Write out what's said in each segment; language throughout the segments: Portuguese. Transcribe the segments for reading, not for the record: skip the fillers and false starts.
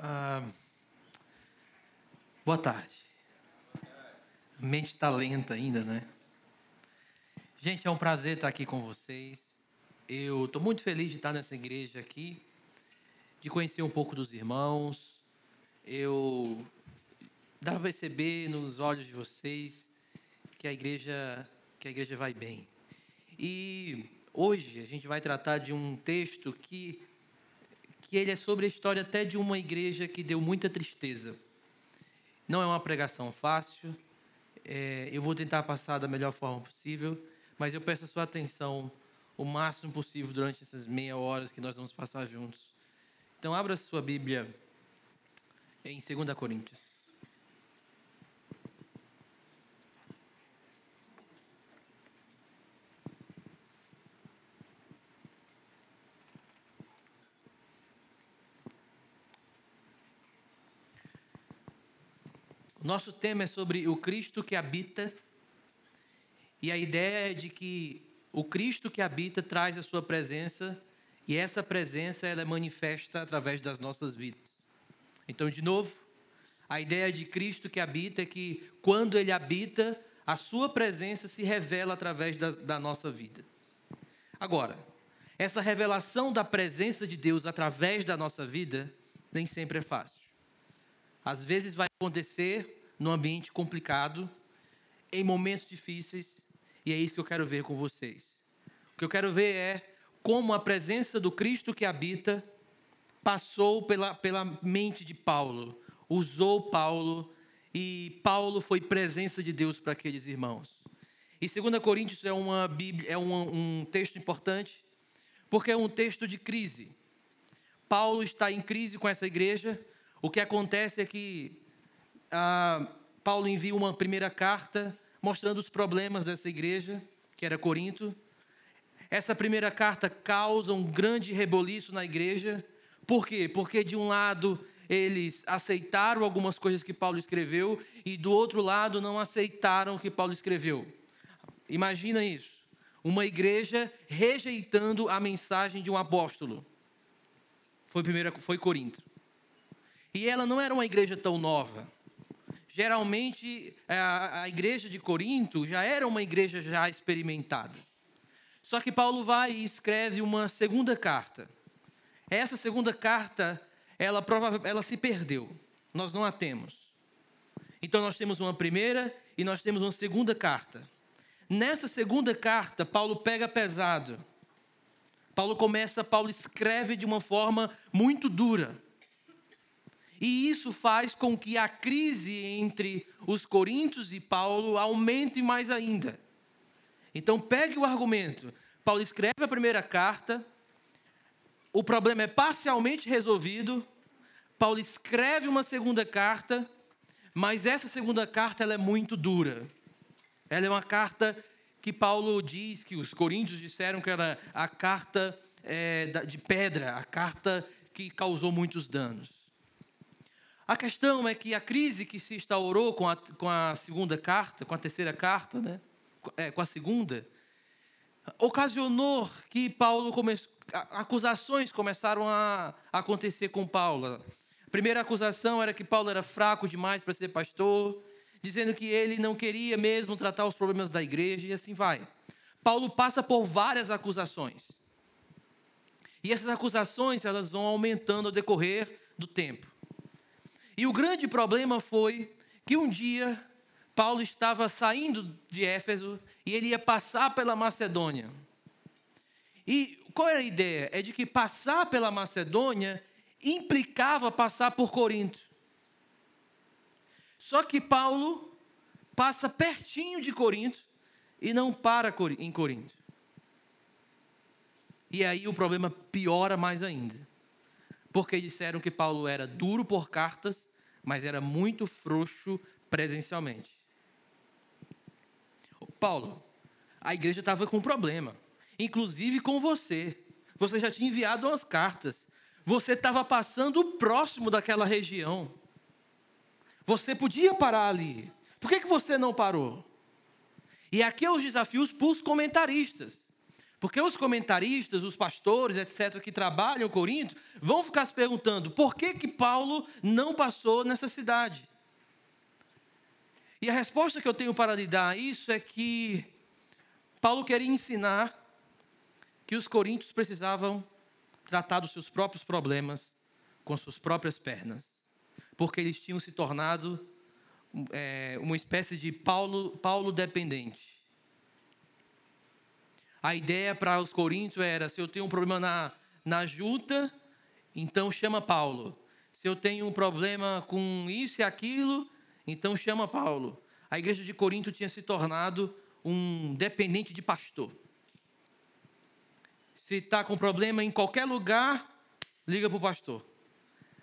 Ah, boa tarde. A mente está lenta ainda, né? Gente, é um prazer estar aqui com vocês. Eu estou muito feliz de estar nessa igreja aqui, de conhecer um pouco dos irmãos. Dá para perceber nos olhos de vocês que a igreja vai bem. E hoje a gente vai tratar de um texto que ele é sobre a história até de uma igreja que deu muita tristeza. Não é uma pregação fácil, eu vou tentar passar da melhor forma possível, mas eu peço a sua atenção o máximo possível durante essas meia hora que nós vamos passar juntos. Então, abra sua Bíblia em 2 Coríntios. Nosso tema é sobre o Cristo que habita, e a ideia é de que o Cristo que habita traz a sua presença, e essa presença ela é manifesta através das nossas vidas. Então, de novo, a ideia de Cristo que habita é que quando Ele habita, a sua presença se revela através da nossa vida. Agora, essa revelação da presença de Deus através da nossa vida nem sempre é fácil. Às vezes vai acontecer num ambiente complicado, em momentos difíceis, e é isso que eu quero ver com vocês. O que eu quero ver é como a presença do Cristo que habita passou pela mente de Paulo, usou Paulo, e Paulo foi presença de Deus para aqueles irmãos. E 2 Coríntios é um texto importante, porque é um texto de crise. Paulo está em crise com essa igreja. O que acontece é que Paulo envia uma primeira carta mostrando os problemas dessa igreja, que era Corinto. Essa primeira carta causa um grande reboliço na igreja. Por quê? Porque de um lado eles aceitaram algumas coisas que Paulo escreveu e do outro lado não aceitaram o que Paulo escreveu. Imagina isso. Uma igreja rejeitando a mensagem de um apóstolo. Foi Corinto. E ela não era uma igreja tão nova. Geralmente, a igreja de Corinto já era uma igreja já experimentada. Só que Paulo vai e escreve uma segunda carta. Essa segunda carta, ela se perdeu. Nós não a temos. Então, nós temos uma primeira e nós temos uma segunda carta. Nessa segunda carta, Paulo pega pesado. Paulo escreve de uma forma muito dura. E isso faz com que a crise entre os coríntios e Paulo aumente mais ainda. Então, pegue o argumento. Paulo escreve a primeira carta, o problema é parcialmente resolvido. Paulo escreve uma segunda carta, mas essa segunda carta ela é muito dura. Ela é uma carta que Paulo diz, que os coríntios disseram que era a carta de pedra, a carta que causou muitos danos. A questão é que a crise que se instaurou com a segunda carta, com a terceira carta, né? Com a segunda, ocasionou que acusações começaram a acontecer com Paulo. A primeira acusação era que Paulo era fraco demais para ser pastor, dizendo que ele não queria mesmo tratar os problemas da igreja, e assim vai. Paulo passa por várias acusações. E essas acusações elas vão aumentando ao decorrer do tempo. E o grande problema foi que um dia Paulo estava saindo de Éfeso e ele ia passar pela Macedônia. E qual era a ideia? É de que passar pela Macedônia implicava passar por Corinto. Só que Paulo passa pertinho de Corinto e não para em Corinto. E aí o problema piora mais ainda. Porque disseram que Paulo era duro por cartas, mas era muito frouxo presencialmente. Paulo, a igreja estava com um problema, inclusive com você. Você já tinha enviado umas cartas. Você estava passando próximo daquela região. Você podia parar ali. Por que você não parou? E aqui é os desafios para os comentaristas. Porque os comentaristas, os pastores, etc., que trabalham em Corinto, vão ficar se perguntando por que Paulo não passou nessa cidade. E a resposta que eu tenho para lhe dar a isso é que Paulo queria ensinar que os coríntios precisavam tratar dos seus próprios problemas com suas próprias pernas, porque eles tinham se tornado uma espécie de Paulo dependente. A ideia para os coríntios era: se eu tenho um problema na junta, então chama Paulo. Se eu tenho um problema com isso e aquilo, então chama Paulo. A igreja de Corinto tinha se tornado um dependente de pastor. Se está com problema em qualquer lugar, liga para o pastor.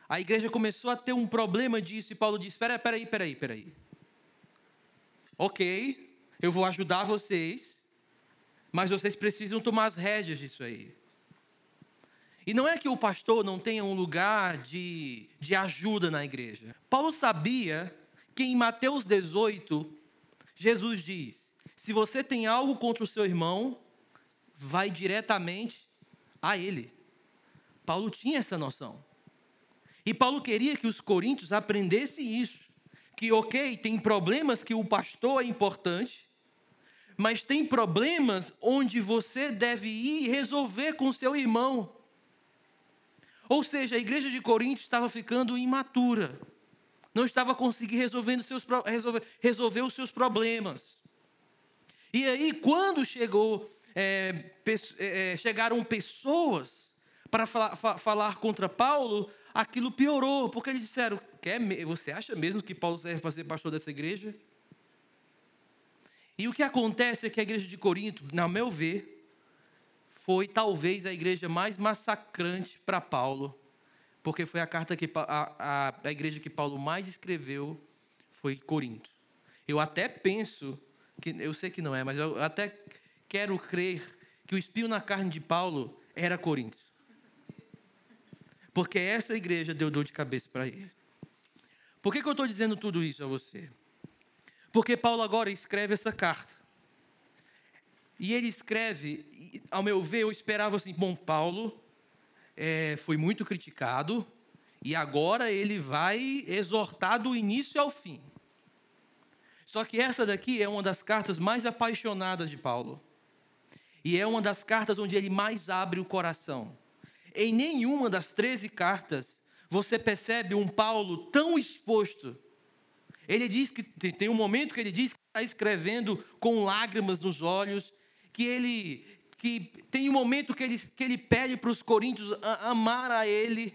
A igreja começou a ter um problema disso e Paulo disse: espera aí. Ok, eu vou ajudar vocês, mas vocês precisam tomar as rédeas disso aí. E não é que o pastor não tenha um lugar de ajuda na igreja. Paulo sabia que em Mateus 18, Jesus diz: se você tem algo contra o seu irmão, vai diretamente a ele. Paulo tinha essa noção. E Paulo queria que os coríntios aprendessem isso. Que, ok, tem problemas que o pastor é importante, mas tem problemas onde você deve ir resolver com o seu irmão. Ou seja, a igreja de Corinto estava ficando imatura. Não estava conseguindo resolver os seus problemas. E aí, quando chegaram pessoas para falar contra Paulo, aquilo piorou, porque eles disseram: você acha mesmo que Paulo serve para ser pastor dessa igreja? E o que acontece é que a igreja de Corinto, na meu ver, foi talvez a igreja mais massacrante para Paulo, porque foi a carta que a igreja que Paulo mais escreveu foi Corinto. Eu até penso, eu sei que não é, mas eu até quero crer que o espinho na carne de Paulo era Corinto. Porque essa igreja deu dor de cabeça para ele. Por que eu estou dizendo tudo isso a você? Porque Paulo agora escreve essa carta. E ele escreve, ao meu ver, eu esperava assim: bom, Paulo foi muito criticado e agora ele vai exortar do início ao fim. Só que essa daqui é uma das cartas mais apaixonadas de Paulo. E é uma das cartas onde ele mais abre o coração. Em nenhuma das 13 cartas você percebe um Paulo tão exposto. Ele diz que tem um momento que ele diz que está escrevendo com lágrimas nos olhos, que tem um momento que ele pede para os coríntios amar a ele,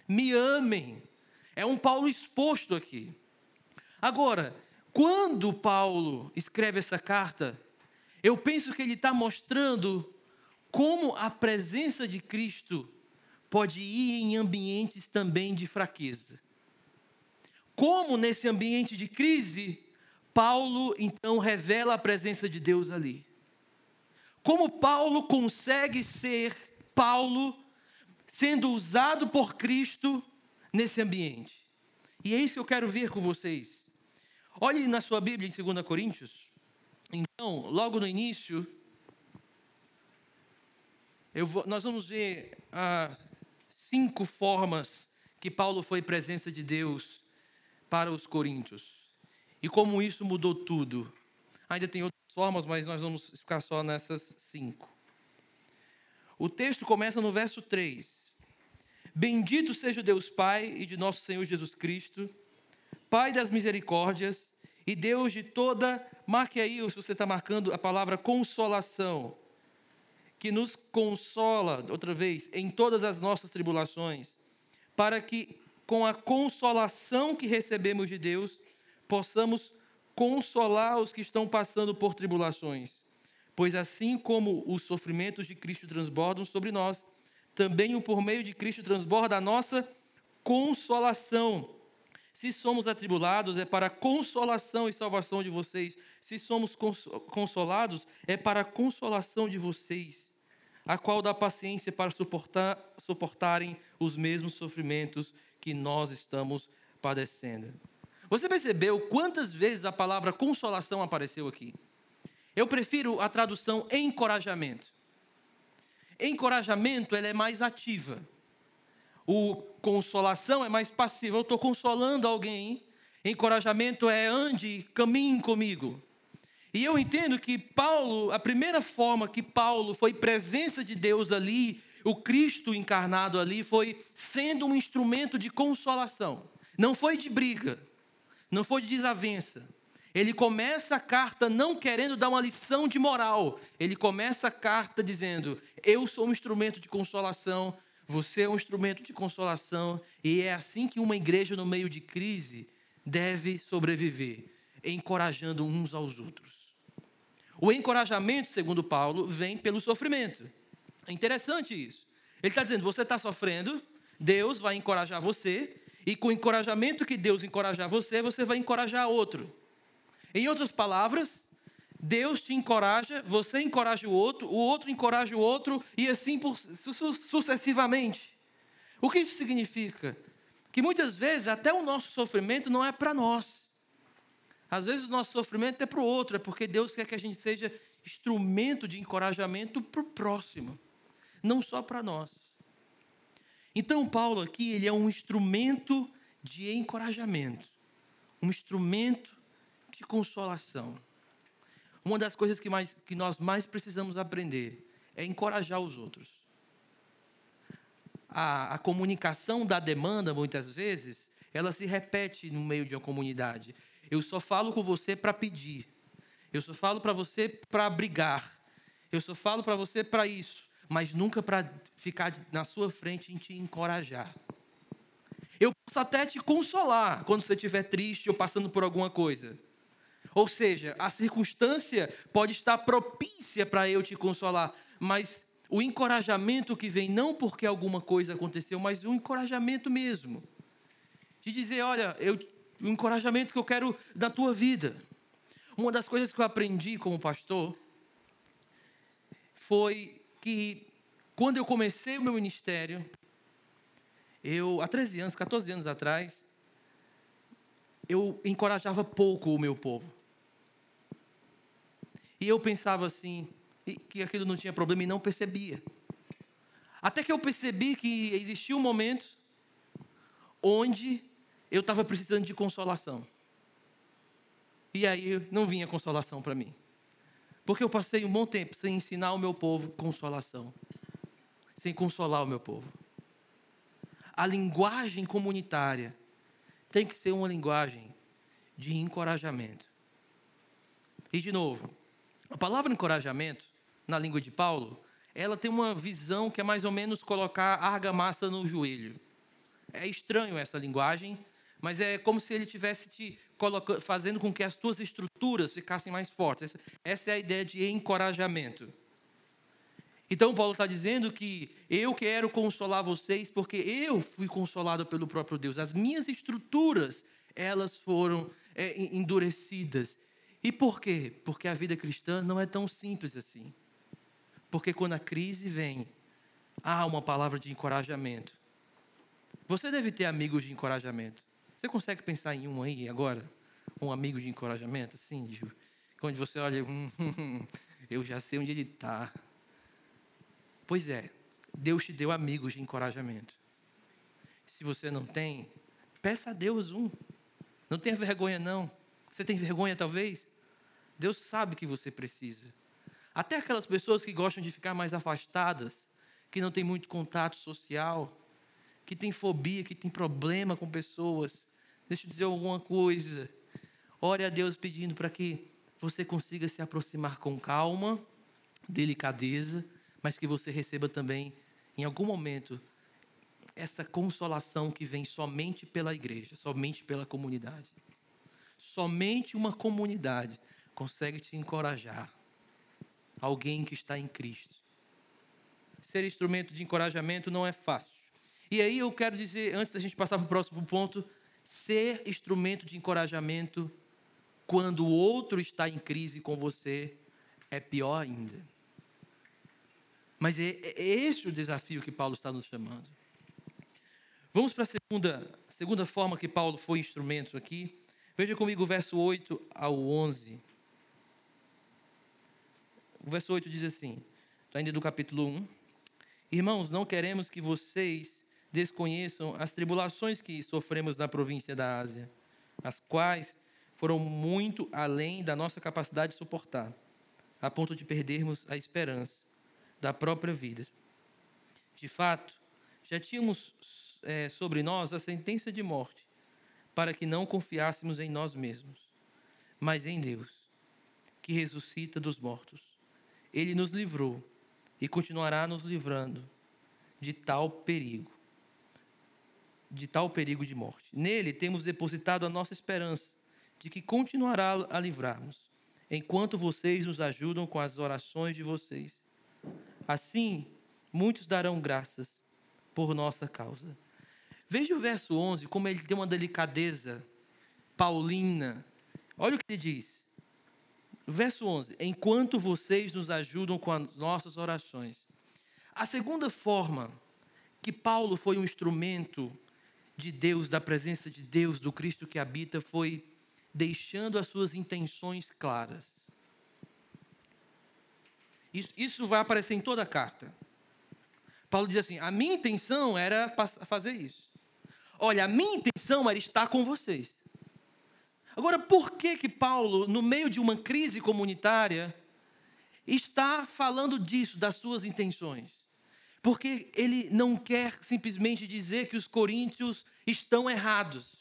me amem. É um Paulo exposto aqui. Agora, quando Paulo escreve essa carta, eu penso que ele está mostrando como a presença de Cristo pode ir em ambientes também de fraqueza. Como nesse ambiente de crise, Paulo então revela a presença de Deus ali. Como Paulo consegue ser Paulo sendo usado por Cristo nesse ambiente. E é isso que eu quero ver com vocês. Olhe na sua Bíblia em 2 Coríntios. Então, logo no início, nós vamos ver 5 formas que Paulo foi presença de Deus para os coríntios. E como isso mudou tudo. Ainda tem outras formas, mas nós vamos ficar só nessas 5. O texto começa no verso 3. Bendito seja o Deus Pai e de nosso Senhor Jesus Cristo, Pai das misericórdias e Deus de toda... Marque aí, se você está marcando a palavra consolação, que nos consola, outra vez, em todas as nossas tribulações, para que com a consolação que recebemos de Deus, possamos consolar os que estão passando por tribulações. Pois assim como os sofrimentos de Cristo transbordam sobre nós, também por meio de Cristo transborda a nossa consolação. Se somos atribulados, é para a consolação e salvação de vocês. Se somos consolados, é para a consolação de vocês, a qual dá paciência para suportarem os mesmos sofrimentos que nós estamos padecendo. Você percebeu quantas vezes a palavra consolação apareceu aqui? Eu prefiro a tradução encorajamento. Encorajamento, ela é mais ativa. O consolação é mais passiva. Eu estou consolando alguém. Encorajamento é ande, caminhe comigo. E eu entendo que Paulo, a primeira forma que Paulo foi presença de Deus ali, o Cristo encarnado ali, foi sendo um instrumento de consolação. Não foi de briga, não foi de desavença. Ele começa a carta não querendo dar uma lição de moral. Ele começa a carta dizendo, eu sou um instrumento de consolação, você é um instrumento de consolação. E é assim que uma igreja no meio de crise deve sobreviver, encorajando uns aos outros. O encorajamento, segundo Paulo, vem pelo sofrimento. É interessante isso. Ele está dizendo, você está sofrendo, Deus vai encorajar você, e com o encorajamento que Deus encorajar você, você vai encorajar outro. Em outras palavras, Deus te encoraja, você encoraja o outro encoraja o outro, e assim sucessivamente. O que isso significa? Que muitas vezes até o nosso sofrimento não é para nós. Às vezes o nosso sofrimento é para o outro, é porque Deus quer que a gente seja instrumento de encorajamento para o próximo, não só para nós. Então Paulo aqui, ele é um instrumento de encorajamento, um instrumento de consolação. Uma das coisas que nós mais precisamos aprender é encorajar os outros. A comunicação da demanda, muitas vezes, ela se repete no meio de uma comunidade. Eu só falo com você para pedir. Eu só falo para você para brigar. Eu só falo para você para isso. Mas nunca para ficar na sua frente e te encorajar. Eu posso até te consolar quando você estiver triste ou passando por alguma coisa. Ou seja, a circunstância pode estar propícia para eu te consolar. Mas o encorajamento que vem não porque alguma coisa aconteceu, mas o encorajamento mesmo. De dizer, olha, o encorajamento que eu quero da tua vida. Uma das coisas que eu aprendi como pastor foi que quando eu comecei o meu ministério, há 13 anos, 14 anos atrás, eu encorajava pouco o meu povo. E eu pensava assim, que aquilo não tinha problema e não percebia. Até que eu percebi que existia um momento onde eu estava precisando de consolação. E aí não vinha consolação para mim. Porque eu passei um bom tempo sem ensinar o meu povo consolação. Sem consolar o meu povo. A linguagem comunitária tem que ser uma linguagem de encorajamento. E de novo, a palavra encorajamento, na língua de Paulo, ela tem uma visão que é mais ou menos colocar argamassa no joelho. É estranho essa linguagem, mas é como se ele estivesse te fazendo com que as tuas estruturas ficassem mais fortes. Essa é a ideia de encorajamento. Então Paulo está dizendo que eu quero consolar vocês porque eu fui consolado pelo próprio Deus. As minhas estruturas, elas foram endurecidas. E por quê? Porque a vida cristã não é tão simples assim. Porque quando a crise vem, há uma palavra de encorajamento. Você deve ter amigos de encorajamento. Você consegue pensar em um aí agora? Um amigo de encorajamento? Assim, quando você olha, eu já sei onde ele está. Pois é, Deus te deu amigos de encorajamento. Se você não tem, peça a Deus um. Não tenha vergonha não. Você tem vergonha talvez? Deus sabe que você precisa. Até aquelas pessoas que gostam de ficar mais afastadas, que não tem muito contato social, que tem fobia, que tem problema com pessoas. Deixa eu dizer alguma coisa. Ore a Deus pedindo para que você consiga se aproximar com calma, delicadeza, mas que você receba também, em algum momento, essa consolação que vem somente pela igreja, somente pela comunidade. Somente uma comunidade consegue te encorajar. Alguém que está em Cristo. Ser instrumento de encorajamento não é fácil. E aí eu quero dizer, antes da gente passar para o próximo ponto, ser instrumento de encorajamento quando o outro está em crise com você é pior ainda. Mas é esse o desafio que Paulo está nos chamando. Vamos para a segunda forma que Paulo foi instrumento aqui. Veja comigo o verso 8 ao 11. O verso 8 diz assim, ainda do capítulo 1. Irmãos, não queremos que vocês desconheçam as tribulações que sofremos na província da Ásia, as quais foram muito além da nossa capacidade de suportar, a ponto de perdermos a esperança da própria vida. De fato, já tínhamos sobre nós a sentença de morte, para que não confiássemos em nós mesmos, mas em Deus, que ressuscita dos mortos. Ele nos livrou e continuará nos livrando de tal perigo de morte. Nele temos depositado a nossa esperança de que continuará a livrar-nos, enquanto vocês nos ajudam com as orações de vocês. Assim, muitos darão graças por nossa causa. Veja o verso 11, como ele tem uma delicadeza paulina. Olha o que ele diz. Verso 11, enquanto vocês nos ajudam com as nossas orações. A segunda forma que Paulo foi um instrumento de Deus, da presença de Deus, do Cristo que habita, foi deixando as suas intenções claras. Isso vai aparecer em toda a carta. Paulo diz assim, a minha intenção era fazer isso. Olha, a minha intenção era estar com vocês. Agora, por que Paulo, no meio de uma crise comunitária, está falando disso, das suas intenções? Porque ele não quer simplesmente dizer que os coríntios estão errados.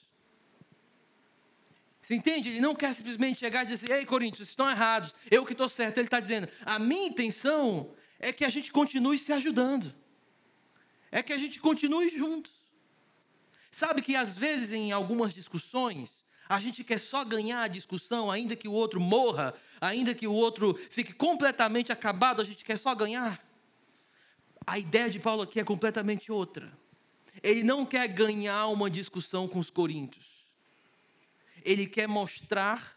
Você entende? Ele não quer simplesmente chegar e dizer assim, ei, coríntios, estão errados, eu que estou certo. Ele está dizendo, a minha intenção é que a gente continue se ajudando. É que a gente continue juntos. Sabe que às vezes em algumas discussões, a gente quer só ganhar a discussão, ainda que o outro morra, ainda que o outro fique completamente acabado, a gente quer só ganhar. A ideia de Paulo aqui é completamente outra. Ele não quer ganhar uma discussão com os coríntios. Ele quer mostrar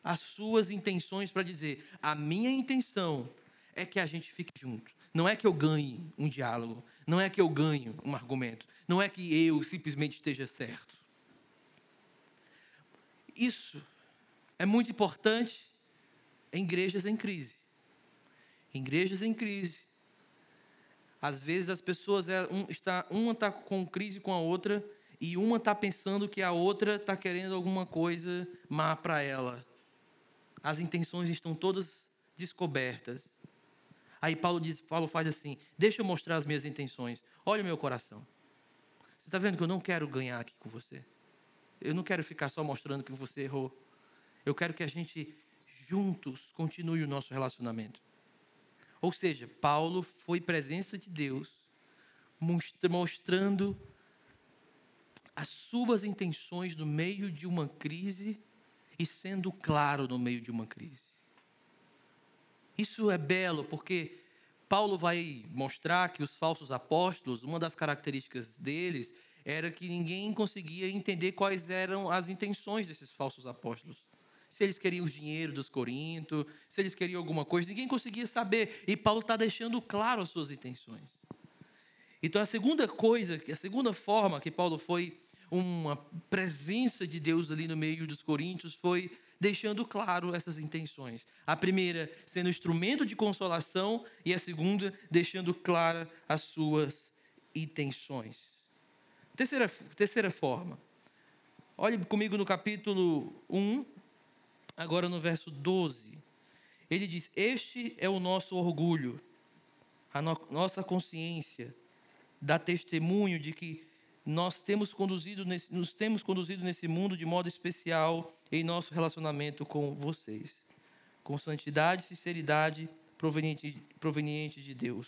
as suas intenções para dizer, a minha intenção é que a gente fique junto. Não é que eu ganhe um diálogo, não é que eu ganhe um argumento, não é que eu simplesmente esteja certo. Isso é muito importante em igrejas em crise. Em igrejas em crise. Às vezes as pessoas, uma está com crise com a outra e uma está pensando que a outra está querendo alguma coisa má para ela. As intenções estão todas descobertas. Aí Paulo faz assim, deixa eu mostrar as minhas intenções. Olha o meu coração. Você está vendo que eu não quero ganhar aqui com você? Eu não quero ficar só mostrando que você errou. Eu quero que a gente, juntos, continue o nosso relacionamento. Ou seja, Paulo foi presença de Deus, mostrando as suas intenções no meio de uma crise e sendo claro no meio de uma crise. Isso é belo, porque Paulo vai mostrar que os falsos apóstolos, uma das características deles era que ninguém conseguia entender quais eram as intenções desses falsos apóstolos. Se eles queriam o dinheiro dos coríntios, se eles queriam alguma coisa, ninguém conseguia saber. E Paulo está deixando claro as suas intenções. Então a segunda forma que Paulo foi uma presença de Deus ali no meio dos coríntios foi deixando claro essas intenções. A primeira, sendo instrumento de consolação, e a segunda, deixando clara as suas intenções. Terceira forma. Olhe comigo no capítulo 1, agora no verso 12. Ele diz, este é o nosso orgulho, a nossa consciência, dá testemunho de que nos temos conduzido nesse mundo de modo especial em nosso relacionamento com vocês, com santidade e sinceridade proveniente de Deus,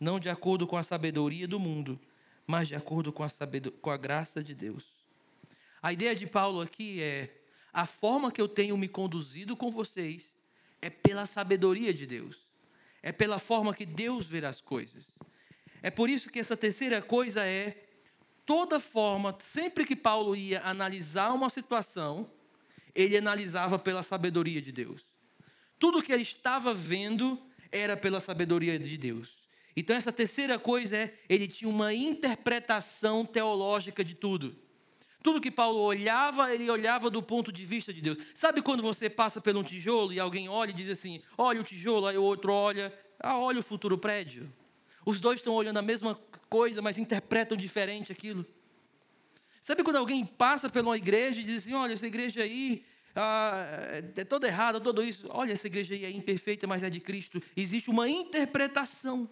não de acordo com a sabedoria do mundo, mas de acordo com a graça de Deus. A ideia de Paulo aqui é, a forma que eu tenho me conduzido com vocês é pela sabedoria de Deus, é pela forma que Deus vê as coisas. É por isso que essa terceira coisa é, toda forma, sempre que Paulo ia analisar uma situação, ele analisava pela sabedoria de Deus. Tudo que ele estava vendo era pela sabedoria de Deus. Então essa terceira coisa é, ele tinha uma interpretação teológica de tudo. Tudo que Paulo olhava, ele olhava do ponto de vista de Deus. Sabe quando você passa por um tijolo e alguém olha e diz assim, olha o tijolo, aí o outro olha, olha o futuro prédio. Os dois estão olhando a mesma coisa, mas interpretam diferente aquilo. Sabe quando alguém passa por uma igreja e diz assim, olha, essa igreja aí é toda errada, tudo isso. Olha, essa igreja aí é imperfeita, mas é de Cristo. Existe uma interpretação.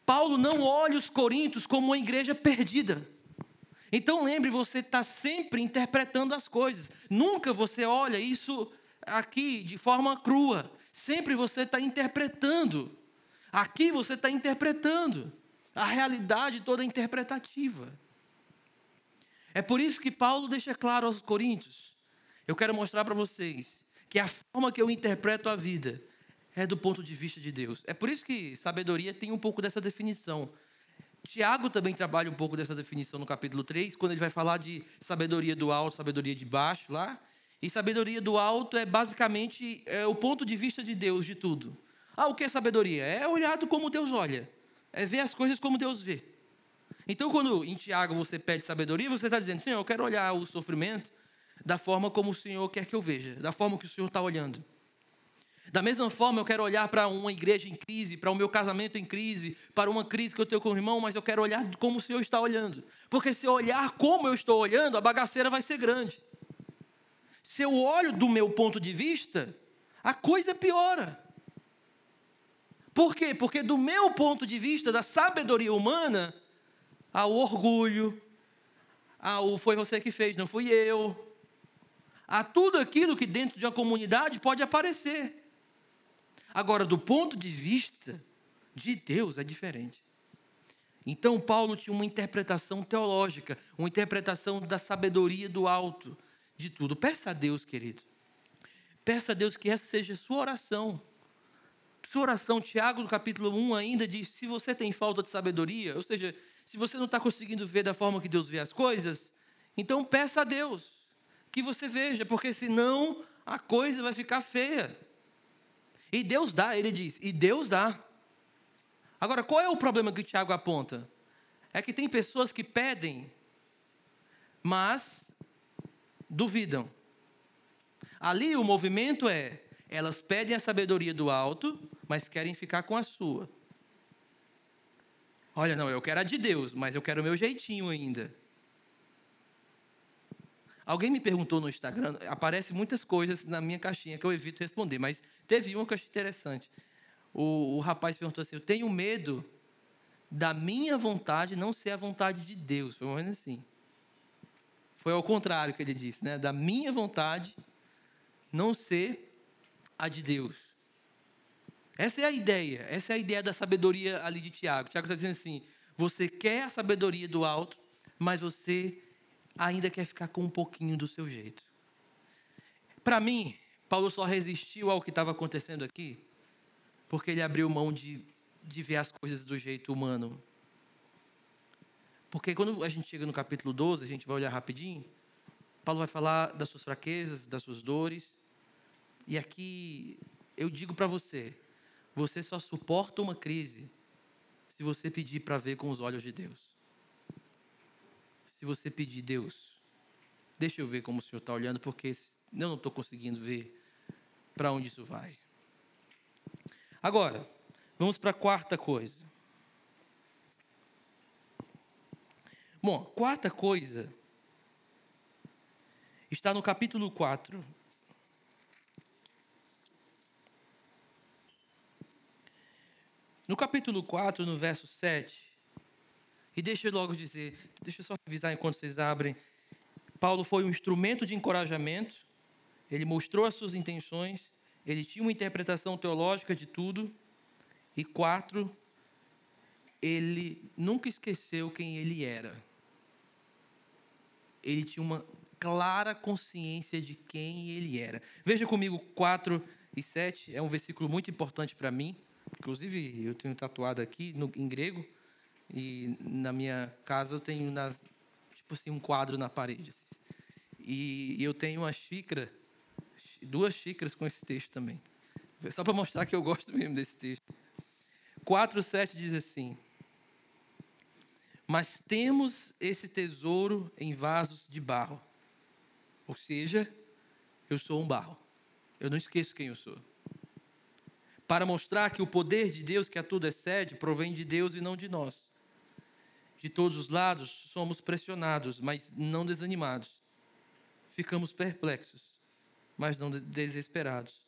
Paulo não olha os coríntios como uma igreja perdida. Então lembre, você está sempre interpretando as coisas. Nunca você olha isso aqui de forma crua. Sempre você está interpretando. Aqui você está interpretando. A realidade toda é interpretativa. É por isso que Paulo deixa claro aos coríntios. Eu quero mostrar para vocês que a forma que eu interpreto a vida é do ponto de vista de Deus. É por isso que sabedoria tem um pouco dessa definição. Tiago também trabalha um pouco dessa definição no capítulo 3, quando ele vai falar de sabedoria do alto, sabedoria de baixo, lá. E sabedoria do alto é basicamente o ponto de vista de Deus de tudo. O que é sabedoria? É olhado como Deus olha. É ver as coisas como Deus vê. Então, quando em Tiago você pede sabedoria, você está dizendo, Senhor, eu quero olhar o sofrimento da forma como o Senhor quer que eu veja, da forma que o Senhor está olhando. Da mesma forma, eu quero olhar para uma igreja em crise, para o meu casamento em crise, para uma crise que eu tenho com o irmão, mas eu quero olhar como o Senhor está olhando. Porque se eu olhar como eu estou olhando, a bagaceira vai ser grande. Se eu olho do meu ponto de vista, a coisa piora. Por quê? Porque do meu ponto de vista, da sabedoria humana, há o orgulho, há o foi você que fez, não fui eu. Há tudo aquilo que dentro de uma comunidade pode aparecer. Agora, do ponto de vista de Deus, é diferente. Então, Paulo tinha uma interpretação teológica, uma interpretação da sabedoria do alto, de tudo. Peça a Deus, querido. Peça a Deus que essa seja a sua oração. Sua oração, Tiago, no capítulo 1, ainda diz, se você tem falta de sabedoria, ou seja, se você não está conseguindo ver da forma que Deus vê as coisas, então peça a Deus que você veja, porque senão a coisa vai ficar feia. E Deus dá, ele diz, e Deus dá. Agora, qual é o problema que o Tiago aponta? É que tem pessoas que pedem, mas duvidam. Ali o movimento é, elas pedem a sabedoria do alto, mas querem ficar com a sua. Olha, não, eu quero a de Deus, mas eu quero o meu jeitinho ainda. Alguém me perguntou no Instagram, aparecem muitas coisas na minha caixinha que eu evito responder, mas teve uma que eu achei interessante. O rapaz perguntou assim, eu tenho medo da minha vontade não ser a vontade de Deus. Foi mais ou menos assim. Foi ao contrário que ele disse, né? Da minha vontade não ser a de Deus. Essa é a ideia da sabedoria ali de Tiago. Tiago está dizendo assim, você quer a sabedoria do alto, mas você ainda quer ficar com um pouquinho do seu jeito. Para mim, Paulo só resistiu ao que estava acontecendo aqui, porque ele abriu mão de ver as coisas do jeito humano. Porque quando a gente chega no capítulo 12, a gente vai olhar rapidinho, Paulo vai falar das suas fraquezas, das suas dores, e aqui eu digo para você, você só suporta uma crise se você pedir para ver com os olhos de Deus. Se você pedir, Deus, deixa eu ver como o Senhor está olhando, porque eu não estou conseguindo ver para onde isso vai. Agora, vamos para a quarta coisa. Bom, a quarta coisa está no capítulo 4. No capítulo 4, no verso 7, e deixa eu logo dizer, deixa eu só revisar enquanto vocês abrem. Paulo foi um instrumento de encorajamento, ele mostrou as suas intenções, ele tinha uma interpretação teológica de tudo. E 4, ele nunca esqueceu quem ele era. Ele tinha uma clara consciência de quem ele era. Veja comigo 4 e 7, é um versículo muito importante para mim. Inclusive, eu tenho tatuado aqui em grego, e na minha casa eu tenho tipo assim, um quadro na parede. Assim. E eu tenho uma xícara, 2 xícaras com esse texto também. Só para mostrar que eu gosto mesmo desse texto. 4:7 diz assim, mas temos esse tesouro em vasos de barro. Ou seja, eu sou um barro. Eu não esqueço quem eu sou. para mostrar que o poder de Deus, que a tudo excede, provém de Deus e não de nós. De todos os lados, somos pressionados, mas não desanimados. Ficamos perplexos, mas não desesperados.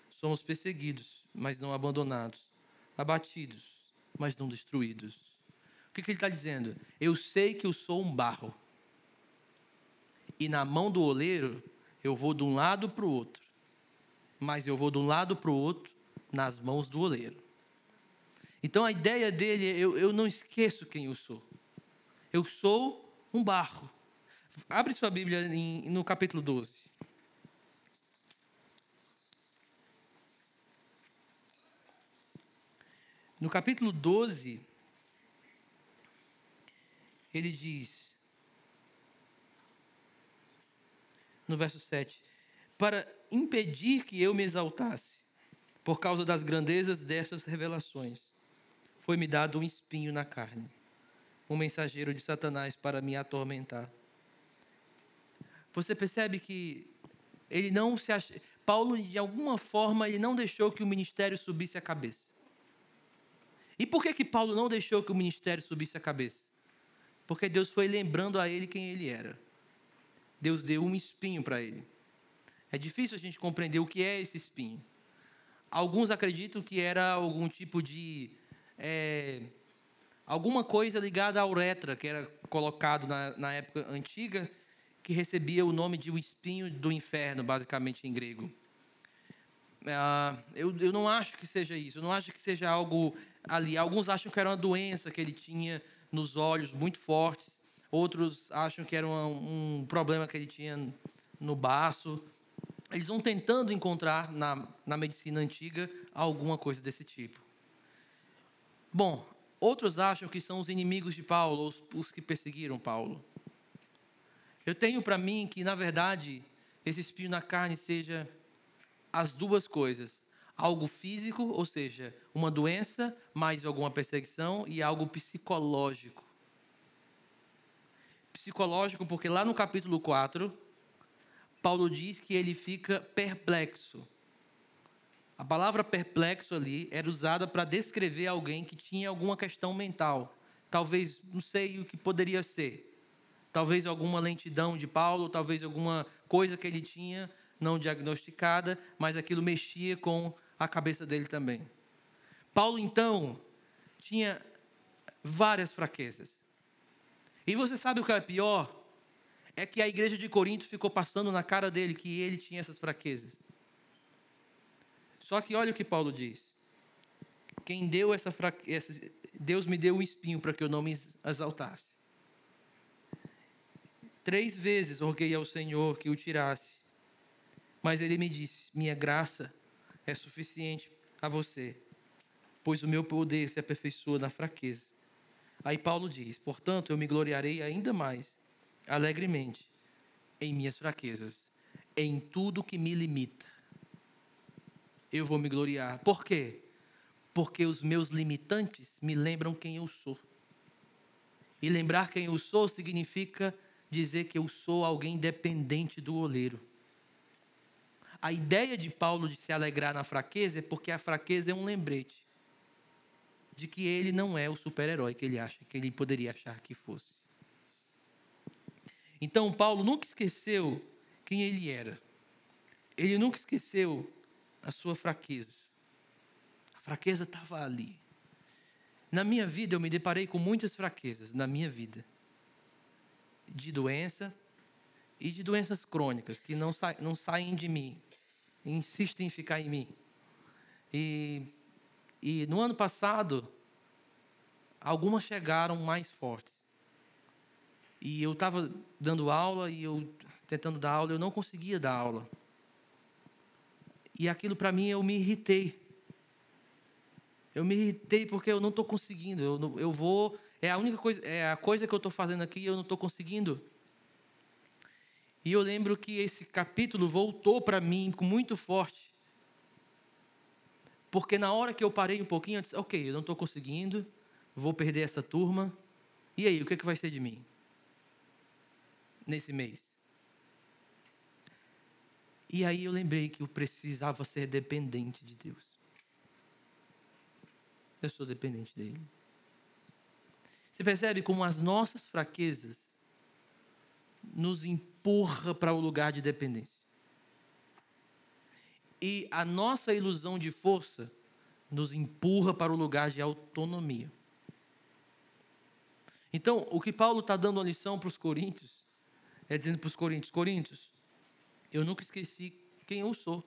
Somos perseguidos, mas não abandonados. Abatidos, mas não destruídos. O que ele está dizendo? Eu sei que eu sou um barro. E na mão do oleiro, eu vou de um lado para o outro. Mas eu vou de um lado para o outro, nas mãos do oleiro. Então a ideia dele é, eu não esqueço quem eu sou. Eu sou um barro. Abre sua Bíblia no capítulo 12. No capítulo 12, ele diz, no verso 7, para impedir que eu me exaltasse, por causa das grandezas dessas revelações, foi-me dado um espinho na carne, um mensageiro de Satanás para me atormentar. Você percebe que ele não se Paulo, de alguma forma, ele não deixou que o ministério subisse a cabeça. E por que Paulo não deixou que o ministério subisse a cabeça? Porque Deus foi lembrando a ele quem ele era. Deus deu um espinho para ele. É difícil a gente compreender o que é esse espinho. Alguns acreditam que era algum tipo de... alguma coisa ligada à uretra, que era colocado na época antiga, que recebia o nome de o espinho do inferno, basicamente em grego. Eu não acho que seja isso, eu não acho que seja algo ali. Alguns acham que era uma doença que ele tinha nos olhos muito fortes, outros acham que era um problema que ele tinha no baço. Eles vão tentando encontrar na medicina antiga alguma coisa desse tipo. Bom, outros acham que são os inimigos de Paulo, os que perseguiram Paulo. Eu tenho para mim que, na verdade, esse espinho na carne seja as duas coisas. Algo físico, ou seja, uma doença, mais alguma perseguição, e algo psicológico. Psicológico porque lá no capítulo 4, Paulo diz que ele fica perplexo. A palavra perplexo ali era usada para descrever alguém que tinha alguma questão mental. Talvez, não sei o que poderia ser. Talvez alguma lentidão de Paulo, talvez alguma coisa que ele tinha não diagnosticada, mas aquilo mexia com a cabeça dele também. Paulo, então, tinha várias fraquezas. E você sabe o que é pior? É que a igreja de Corinto ficou passando na cara dele que ele tinha essas fraquezas. Só que olha o que Paulo diz. Quem deu essa fraqueza, Deus me deu um espinho para que eu não me exaltasse. 3 vezes roguei ao Senhor que o tirasse. Mas ele me disse, minha graça é suficiente a você, pois o meu poder se aperfeiçoa na fraqueza. Aí Paulo diz, portanto, eu me gloriarei ainda mais, alegremente, em minhas fraquezas, em tudo que me limita. Eu vou me gloriar. Por quê? Porque os meus limitantes me lembram quem eu sou. E lembrar quem eu sou significa dizer que eu sou alguém dependente do oleiro. A ideia de Paulo de se alegrar na fraqueza é porque a fraqueza é um lembrete de que ele não é o super-herói que ele acha, que ele poderia achar que fosse. Então, Paulo nunca esqueceu quem ele era. Ele nunca esqueceu a sua fraqueza. A fraqueza estava ali. Na minha vida, eu me deparei com muitas fraquezas, na minha vida. De doença e de doenças crônicas, que não saem de mim. Insistem em ficar em mim. E no ano passado, algumas chegaram mais fortes. E eu estava dando aula e eu tentando dar aula, eu não conseguia dar aula. E aquilo para mim, eu me irritei. Eu me irritei porque eu não estou conseguindo. Eu vou... É a única coisa, é a coisa que eu estou fazendo aqui e eu não estou conseguindo. E eu lembro que esse capítulo voltou para mim com muito forte. Porque na hora que eu parei um pouquinho, eu disse, ok, eu não estou conseguindo, vou perder essa turma. E aí, o que vai ser de mim? Nesse mês. E aí eu lembrei que eu precisava ser dependente de Deus. eu sou dependente dele. Você percebe como as nossas fraquezas nos empurram para o lugar de dependência. E a nossa ilusão de força nos empurra para o lugar de autonomia. Então, o que Paulo está dando a lição para os coríntios, é dizendo para os coríntios, eu nunca esqueci quem eu sou.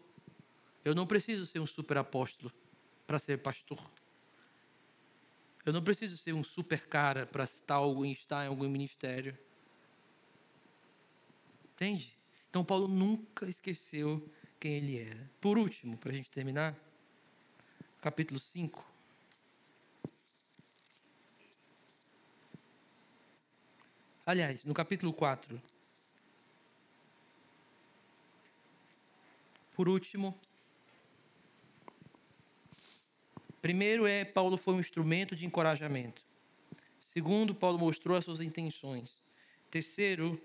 Eu não preciso ser um super apóstolo para ser pastor. Eu não preciso ser um super cara para estar em algum ministério. Entende? Então, Paulo nunca esqueceu quem ele era. Por último, para a gente terminar, capítulo 5. Aliás, no capítulo 4. Por último, primeiro Paulo foi um instrumento de encorajamento. Segundo, Paulo mostrou as suas intenções. Terceiro,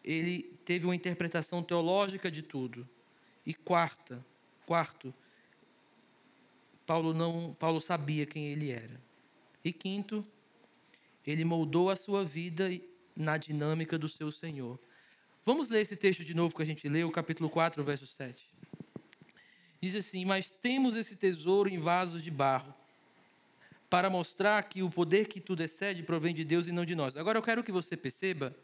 ele teve uma interpretação teológica de tudo. E quarto, Paulo sabia quem ele era. E quinto, ele moldou a sua vida na dinâmica do seu Senhor. Vamos ler esse texto de novo que a gente leu, capítulo 4, verso 7. Diz assim: mas temos esse tesouro em vasos de barro, para mostrar que o poder que tudo excede provém de Deus e não de nós. Agora eu quero que você perceba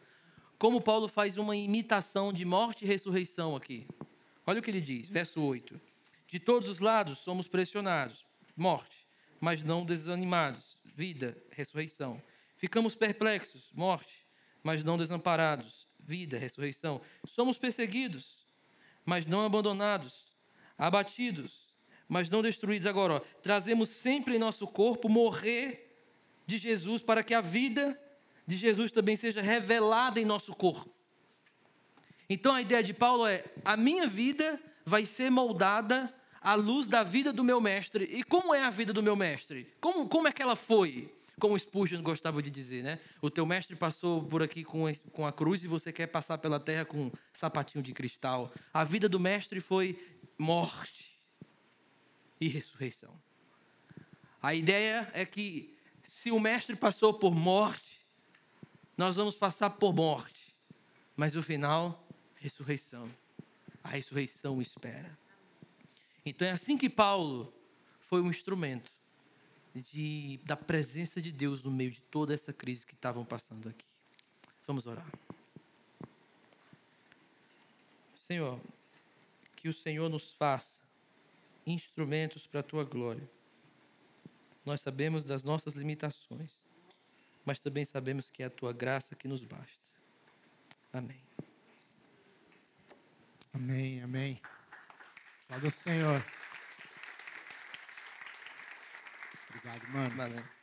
como Paulo faz uma imitação de morte e ressurreição aqui. Olha o que ele diz, verso 8. De todos os lados somos pressionados, morte, mas não desanimados, vida, ressurreição. Ficamos perplexos, morte, mas não desamparados, vida, ressurreição. Somos perseguidos, mas não abandonados, abatidos, mas não destruídos. Agora, trazemos sempre em nosso corpo morrer de Jesus, para que a vida de Jesus também seja revelada em nosso corpo. Então a ideia de Paulo é: a minha vida vai ser moldada à luz da vida do meu mestre. E como é a vida do meu mestre? Como é que ela foi? Como Spurgeon gostava de dizer, né? O teu mestre passou por aqui com a cruz e você quer passar pela terra com um sapatinho de cristal. A vida do mestre foi morte e ressurreição. A ideia é que se o mestre passou por morte, nós vamos passar por morte. Mas no final, ressurreição. A ressurreição espera. Então é assim que Paulo foi um instrumento da presença de Deus no meio de toda essa crise que estavam passando aqui. Vamos orar. Senhor, que o Senhor nos faça instrumentos para a tua glória. Nós sabemos das nossas limitações, mas também sabemos que é a tua graça que nos basta. Amém. Amém, amém. Glória ao Senhor. Obrigado, mano. Valeu.